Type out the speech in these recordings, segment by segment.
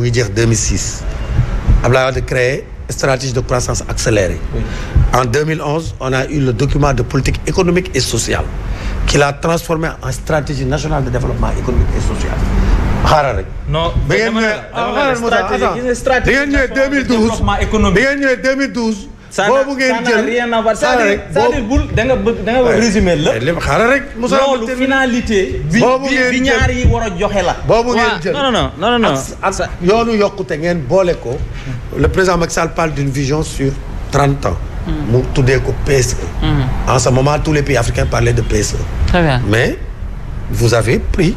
mu ngi jeex 2006 Abdoulaye Wade créé stratégie de croissance accélérée. Oui. En 2011 on a eu le document de politique économique et sociale qu'il a transformé en stratégie nationale de développement économique et social. xaaral rek. non ba ngeen ñëwee 2012 ba ngeen ñëwee 2012. boobu ngeen jël rien à voir c'est-à-dire bul da nga résumé la. xaaral rek Moussa loolu finalité. bi ñaar yi war a joxe la. boobu ngeen jël non. ak yoonu yokkute ngeen boole ko. le président Macky Sall parle d'une vision sur 30 ans. mu tuddee ko PSE. En ce moment tous les pays africains parlaient de PSE. Très bien. Mais vous avez pris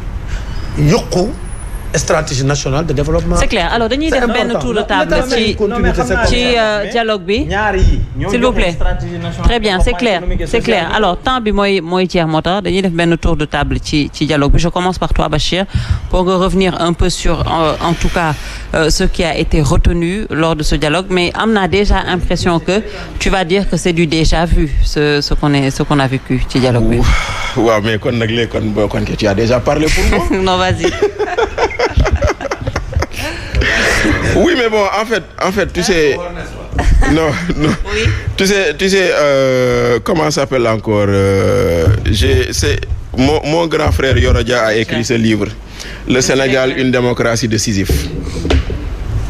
yokku stratégie nationale de développement. C'est clair. Alors dañuy def benn tour de table ci dialogue bi. S'il vous plaît. Très bien, c'est clair. Alors temps bi mooy jeex moo tax dañuy def benn tour de table ci dialogue bi. Je commence par toi Bachir pour revenir un peu sur en tout cas ce qui a été retenu lors de ce dialogue, mais am naa déjà impression que tu vas dire que c'est du déjà vu ce qu'on a vécu ci dialogue bi. waaw mais kon nag léegi kon que tu as déjà parlé pour moi. Non, vas-y. Oui, mais bon, en fait, tu sais, non. Oui. Tu sais, comment ça s'appelle encore c'est mon grand frère Yorodia a écrit ce livre, Le Sénégal, une démocratie de Sisyphe.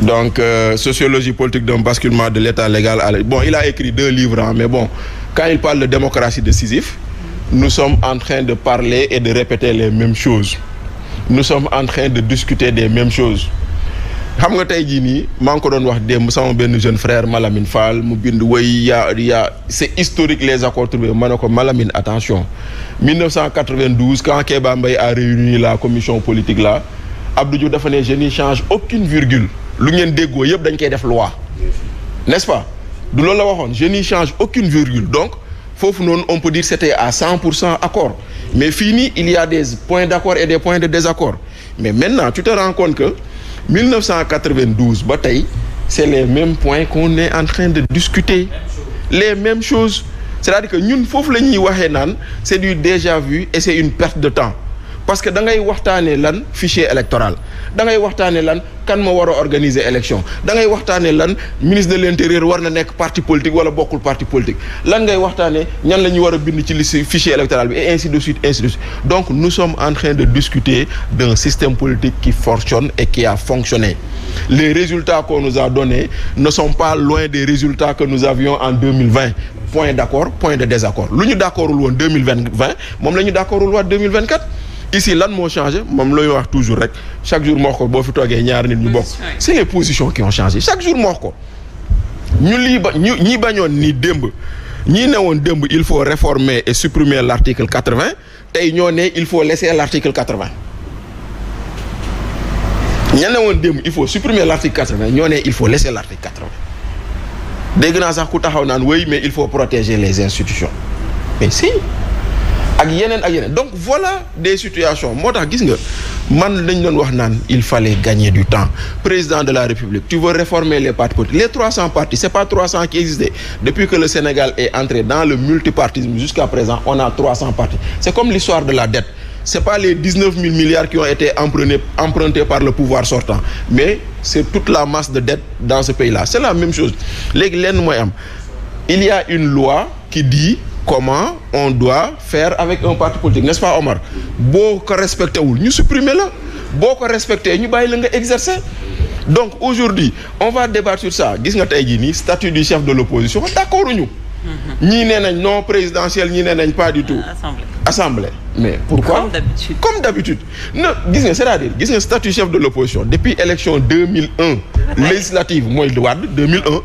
Donc, sociologie politique d'un basculement de l'état légal. Bon, il a écrit 2 livres, hein, mais bon, quand il parle de démocratie de Sisyphe, nous sommes en train de parler et de répéter les mêmes choses. Nous sommes en train de discuter des mêmes choses. xam nga tey jii nii maa ngi ko doon wax démb sama benn jeune frère Malamine Fall mu bind c'est historique les accords trouvés ma ne ko Malamine attention 1992 quand Kéba Mbaye a réuni la commission politique là Abdou Diouf dafa ne je n'y change aucune virgule lu ngeen déggoo yëpp dañ koy def loi n'est-ce pas du loolu la waxoon je n'y change aucune virgule donc foofu noonu on peut dire c'était à 100% accord mais fii nii il y a des points d'accord et des points de désaccord mais maintenant tu te rends compte que 1992 ba tey c'est les mêmes points qu'on est en train de discuter les mêmes choses c'est-à-dire que ñun foofu la ñuy waxee naan c'est du déjà vu et c'est une perte de temps parce que da ngay waxtaanee lan fichier électoral da ngay waxtaanee lan kan ma war a organiser élection da ngay waxtaanee lan ministre de l'intérieur war na nekk parti politique wala bokkul parti politique lan ngay waxtaanee ñan la ñu war a bind ci liste fichier électoral bi et ainsi de suite. Donc nous sommes en train de discuter d'un système politique qui fonctionne et qui a fonctionné. Les résultats qu'on nous a donnés ne sont pas loin des résultats que nous avions en 2020. Point d'accord, point de désaccord. Lu ñu d'accordul woon 2020 moom la ñu d'accordul woon 2024. Ici lan moo changé moom looy wax toujours rek chaque jour moo wax ko boo fi toogee ñaar nit ñu bokk c'est les positions qui ont changé chaque jour moo wax ko ñi bañoon ni démb ñii ne woon démb il faut réformer et supprimer l'article 80 tey ñoo ne il faut laisser l'article 80 ña ne woon démb il faut supprimer l'article 80 ñoo ne il faut laisser l'article 80 dégg naa sax ku taxaw naan oui mais il faut protéger les institutions mais si ak yeneen donc voilà des situations moo tax gis nga man lañ doon wax naan il fallait gagner du temps président de la République tu veux réformer les partis politiques les 300 partis c'est pas 300 qui existaient depuis que le Sénégal est entré dans le multipartisme jusqu'à présent on a 300 partis c'est comme l'histoire de la dette c'est pas les 19 000 milliards qui ont été empruntés par le pouvoir sortant mais c'est toute la masse de dette dans ce pays-là c'est la même chose léegi lenn mooy am il y a une loi qui dit comment on doit faire avec un parti politique n'est-ce pas Omar boo ko respecté wul ñu supprimer la boo ko respecté ñu bàyyi la nga exercer donc aujourd'hui on va débattre sur ça gis nga tey jii nii statut du chef de l'opposition d'accord ñu ñii nee nañ non présidentiel ñii nee nañ pas du tout assemblée mais pourquoi comme d'habitude non gis nga c'est-à-dire gis nga statut chef de l'opposition depuis élection 2001 législative mooy Wade 2001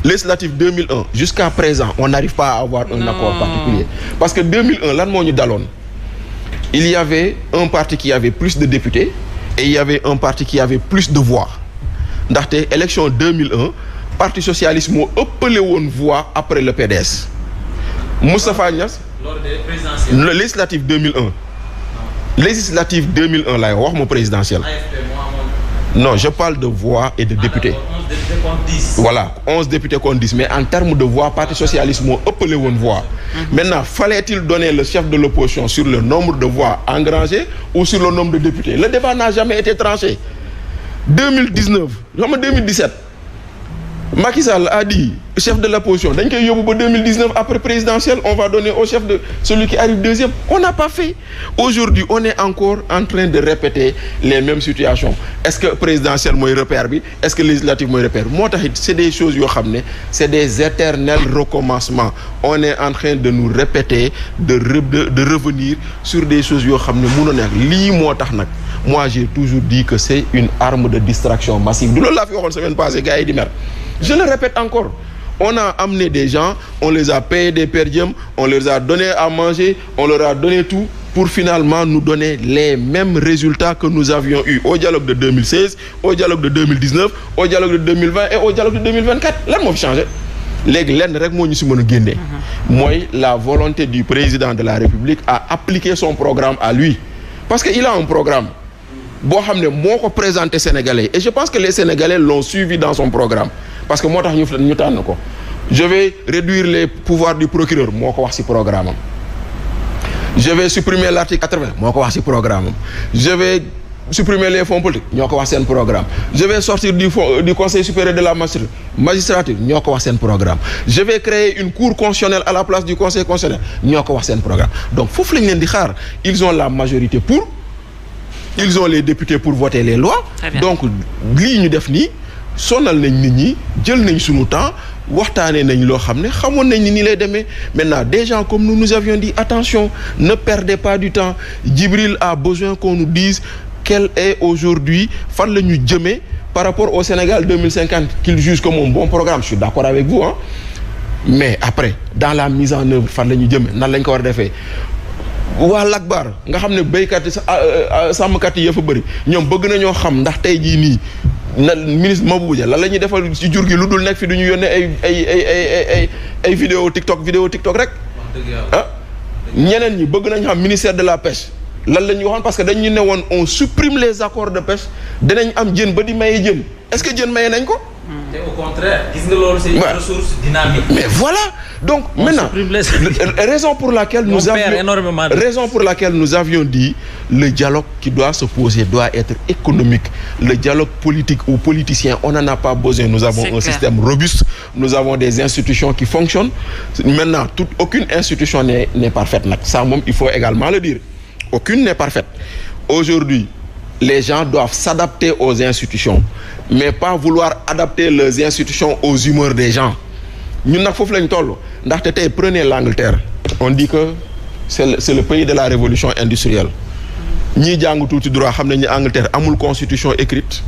législative 2001 jusqu'à présent on n'arrive pas à avoir un accord particulier parce que 2001 lan moo ñu daloon il y avait un parti qui avait plus de députés et il y avait un parti qui avait plus de voix ndaxte élection 2001 parti socialiste moo ëppale woon voix après le PDS Moustapha Niasse le législative 2001 législative 2001 laay wax mo présidentiel non je parle de voix et de députés voilà 11 députés contre 10 mais en termes de voix parti socialiste moo ëppale woon voix maintenant fallait-il donner le chef de l'opposition sur le nombre de voix engrangées ou sur le nombre de députés le débat n'a jamais été tranché 2019 xam nga 2017 Macky Sall a dit chef de l'opposition dañ koy yóbbu ba 2019 après présidentielle on va donner au chef de celui qui arrive deuxième. On n'a pas fait. Aujourd'hui on est encore en train de répéter les mêmes situations. Est-ce que présidentielle mooy repère bi est-ce que législative mooy repère moo tax it c'est des choses yoo xam ne c'est des éternels recommencements. On est en train de nous répéter de revenir sur des choses yoo xam ne mënoo nekk lii moo tax nag moi j'ai toujours dit que c'est une arme de distraction massive du loolu laa fi waxoon semaine passée gars yi di mer. Je le répète encore, on a amené des gens, on les a payés des per diem, on leur a donné à manger, on leur a donné tout pour finalement nous donner les mêmes résultats que nous avions eu au dialogue de 2016, au dialogue de 2019, au dialogue de 2020 et au dialogue de 2024. Lan moo fi changé léegi lenn rek moo ñu si mën a génne mooy la volonté du président de la République à appliquer son programme à lui parce que il a un programme boo xam ne moo ko présenté Sénégalais et je pense que les Sénégalais l'ont suivi dans son programme parce que moo tax ñu tànn ko je vais réduire les pouvoirs du procureur moo ko wax ci programme am je vais supprimer l'article 80 moo ko wax ci programme am je vais supprimer les fonds politiques ñoo ko wax seen programme je vais sortir du conseil supérieur de la magistrature ñoo ko wax seen programme je vais créer une cour constitutionnelle à la place du conseil constitutionnel ñoo ko wax seen programme donc foofu lañ leen di xaar ils ont la majorité pour ils ont les députés pour voter les lois donc lii ñu def nii sonal nañ nit ñi jël nañ suñu temps waxtaanee nañ loo xam ne xamoon nañ ni lay demee maintenant des gens comme nous avions dit attention ne perdez pas du temps Djibril a besoin qu'on nous dise quel est aujourd'hui fan la ñu jëmee par rapport au Sénégal 2050 qu'il juge comme un bon programme je suis d'accord avec vous mais après dans la mise en œuvre fan la ñu jëmee nan lañ ko war a defee waa Lakbar nga xam ne béykat yi sàmmkat yi fa bëri ñoom bëgg nañoo xam ndax tey jii nii na ministre Mabou Dia lan la ñuy defal ci jur gi lu dul nekk fi du ñu yónnee ay vidéo TikTok rek ñeneen ñi bëgg nañ xam ministère de la pêche lan la ñuy waxoon parce que dañu ne woon on supprime les accords de pêche dinañ am jën ba di maye jën est-ce que jën maye nañ ko. te au contraire gis nga loolu c'est une ressource dynamique. mais voilà donc maintenant raison pour laquelle nous avions dit le dialogue qui doit se poser doit être économique le dialogue politique ou politicien on n'en a pas besoin nous avons un système robuste nous avons des institutions qui fonctionnent maintenant aucune institution n'est parfaite nag ça moom il faut également le dire aucune n'est parfaite aujourd'hui les gens doivent s'adapter aux institutions mais pas vouloir adapter leurs institutions aux humeurs des gens ñun nag foofu lañ toll ndaxte tey prenez l'Angleterre on dit que c'est le pays de la révolution industrielle ñii jàng tuuti droit xam nañ ni Angleterre amul constitution écrite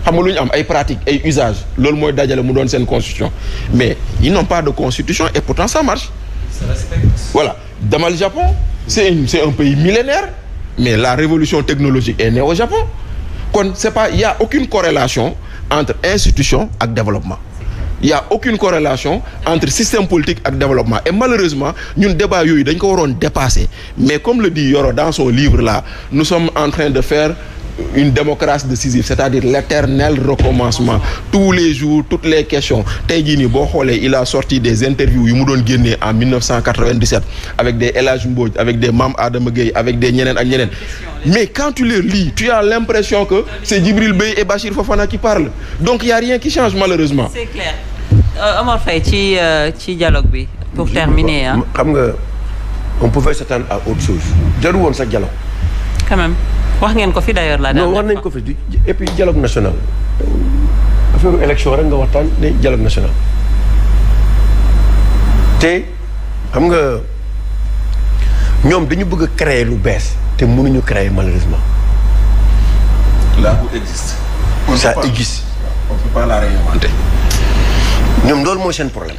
xam nga lu ñu am ay pratiques ay usages loolu mooy dajale mu doon seen constitution mais ils n'ont pas de constitution et pourtant ça marche voilà demal Japon c'est un pays millénaire mais la révolution technologique est née au Japon kon c'est pas il y a aucune corrélation entre institution ak développement il y a aucune corrélation entre système politique ak développement et malheureusement ñun débat yooyu dañ ko waroon dépasser mais comme le dit Yoro dans son livre là nous sommes en train de faire une démocratie de Sisyphe c'est-à-dire l'éternel recommencement tous les jours toutes les questions tey jii nii boo xoolee il a sorti des interviews yu mu doon génnee en 1997 avec des El Hadj Mbodj avec des Mame Adama Gueye avec des ñeneen ak ñeneen mais quand tu les lis tu as l'impression que c'est Djibril Beye et Bachir Fofana qui parlent donc il y a rien qui change malheureusement. C'est clair. Omar Faye ci dialogue bi pour terminer xam nga on pouvait s'attendre à autre chose jarul woon sax dialogue. quand même wax ngeen ko fi d'ailleurs la non wax nañ ko fi et puis dialogue national affaire élection rek nga waxtaan ne dialogue national te xam nga ñoom dañu bëgg a créer lu bees te mënuñu créer malheureusement. là où existe. ça existe. on peut pas la réinventer. ñoom loolu mooy seen problème.